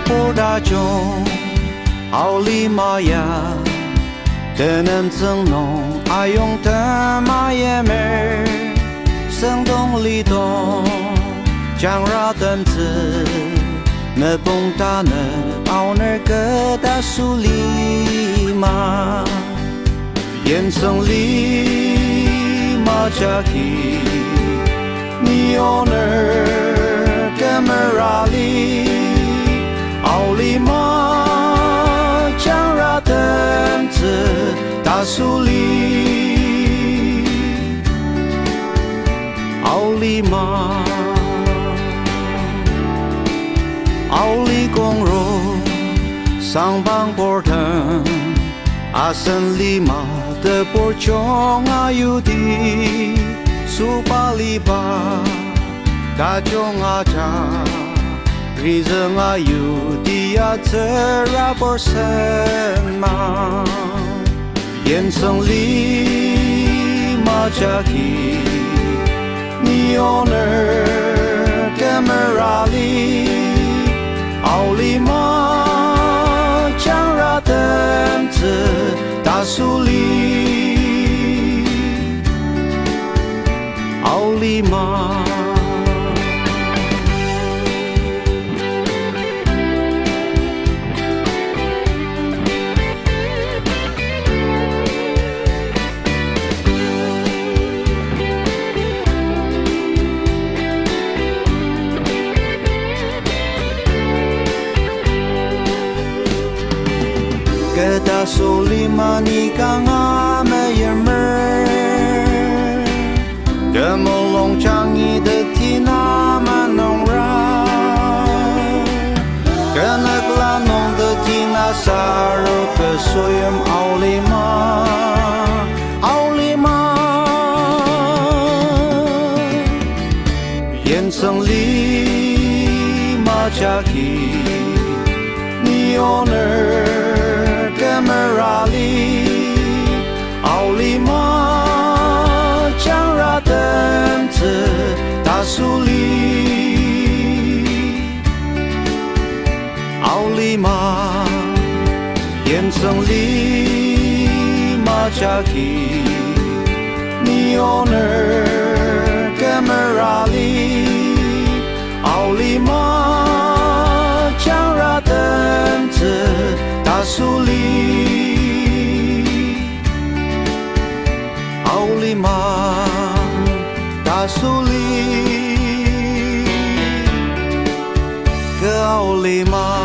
波大中，奥利玛呀，可能增浓，爱用的马也美，生动力动，将拉等子，那蹦达呢，奥那个大树里嘛，烟层里马加基，你有那个门拉里。奥利玛将拉等子大树里，奥利玛，奥利公路上邦波腾，阿森利玛的波中阿有的苏巴里巴，大中阿扎。Reason ayu dia terbersama Yen seng lima jaki Ni owner kemerali Au lima jang ra den zi da su li Au lima Kata solima ni kanga meyemer Gemolong changi de tina manong ra Kena klanong de tina saro kesoyem aulima Yen seng lima jaki Ni owner Kemerali奥利玛将拉等子大树里奥利玛烟层里马加基你有那Kemerali奥利玛将拉等子大树里奥利玛大树里个奥利玛